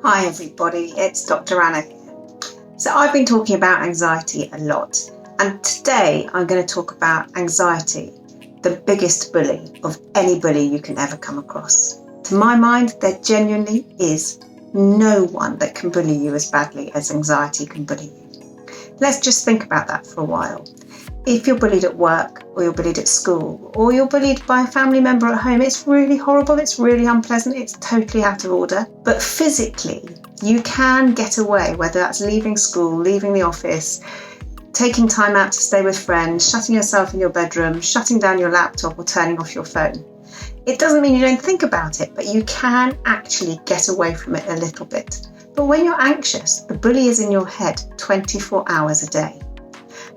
Hi everybody, it's Dr. Anna here. So I've been talking about anxiety a lot, and today I'm going to talk about anxiety, the biggest bully of any bully you can ever come across. To my mind, there genuinely is no one that can bully you as badly as anxiety can bully you. Let's just think about that for a while. If you're bullied at work, or you're bullied at school, or you're bullied by a family member at home, it's really horrible, it's really unpleasant, it's totally out of order. But physically, you can get away, whether that's leaving school, leaving the office, taking time out to stay with friends, shutting yourself in your bedroom, shutting down your laptop or turning off your phone. It doesn't mean you don't think about it, but you can actually get away from it a little bit. But when you're anxious, the bully is in your head 24 hours a day.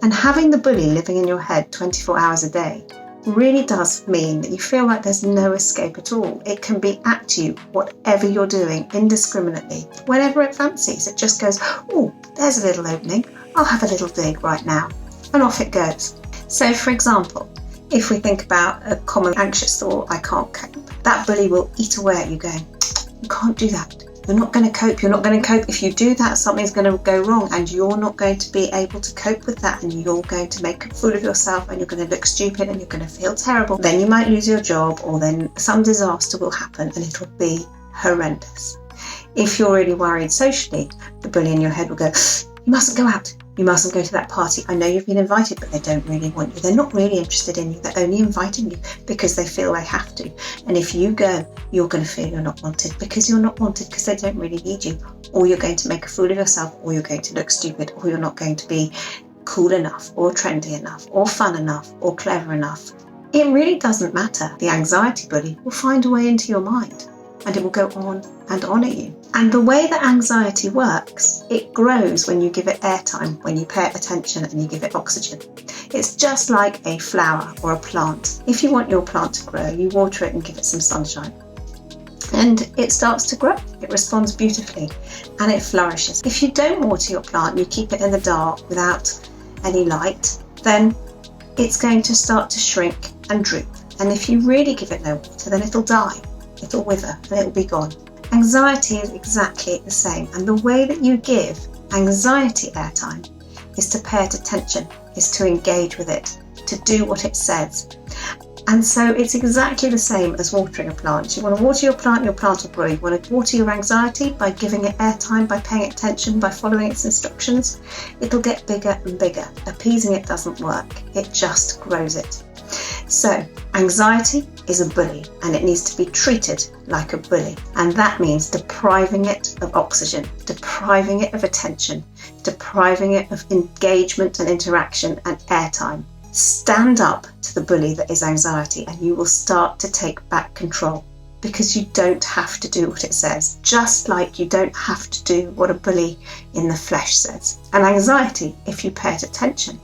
And having the bully living in your head 24 hours a day really does mean that you feel like there's no escape at all. It can be at you, whatever you're doing, indiscriminately. Whenever it fancies, it just goes, oh, there's a little opening. I'll have a little dig right now. And off it goes. So, for example, if we think about a common anxious thought, I can't cope, that bully will eat away at you going, you can't do that. You're not going to cope. You're not going to cope. If you do that, something's going to go wrong and you're not going to be able to cope with that, and you're going to make a fool of yourself and you're going to look stupid and you're going to feel terrible. Then you might lose your job, or then some disaster will happen and it'll be horrendous. If you're really worried socially, the bully in your head will go, you mustn't go out. You mustn't go to that party. I know you've been invited, but they don't really want you. They're not really interested in you. They're only inviting you because they feel they have to. And if you go, you're going to feel you're not wanted because you're not wanted because they don't really need you. Or you're going to make a fool of yourself, or you're going to look stupid, or you're not going to be cool enough, or trendy enough, or fun enough, or clever enough. It really doesn't matter. The anxiety bully will find a way into your mind, and it will go on and on at you. And the way that anxiety works, it grows when you give it airtime, when you pay it attention and you give it oxygen. It's just like a flower or a plant. If you want your plant to grow, you water it and give it some sunshine. And it starts to grow. It responds beautifully and it flourishes. If you don't water your plant and you keep it in the dark without any light, then it's going to start to shrink and droop. And if you really give it no water, then it'll die. It'll wither and it'll be gone. Anxiety is exactly the same, and the way that you give anxiety airtime is to pay it attention, is to engage with it, to do what it says. And so it's exactly the same as watering a plant. You want to water your plant will grow. You want to water your anxiety by giving it airtime, by paying attention, by following its instructions. It'll get bigger and bigger. Appeasing it doesn't work. It just grows it. So anxiety is a bully, and it needs to be treated like a bully. And that means depriving it of oxygen, depriving it of attention, depriving it of engagement and interaction and airtime. Stand up to the bully that is anxiety, and you will start to take back control, because you don't have to do what it says, just like you don't have to do what a bully in the flesh says. And anxiety, if you pay it attention,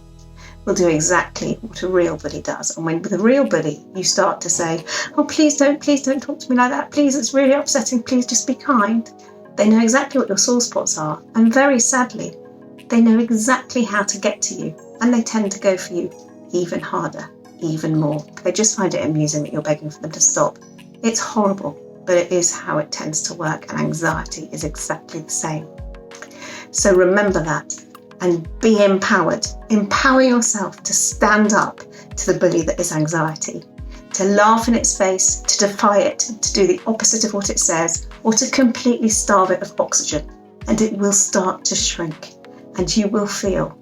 will do exactly what a real bully does. And when with a real bully, you start to say, oh, please don't talk to me like that. Please, it's really upsetting. Please just be kind. They know exactly what your sore spots are. And very sadly, they know exactly how to get to you. And they tend to go for you even harder, even more. They just find it amusing that you're begging for them to stop. It's horrible, but it is how it tends to work. And anxiety is exactly the same. So remember that. And be empowered. Empower yourself to stand up to the bully that is anxiety, to laugh in its face, to defy it, to do the opposite of what it says, or to completely starve it of oxygen. And it will start to shrink, and you will feel,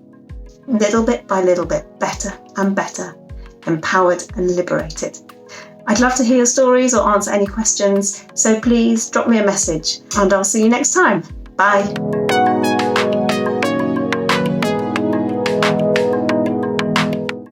little bit by little bit, better and better, empowered and liberated. I'd love to hear your stories or answer any questions, so please drop me a message, and I'll see you next time. Bye.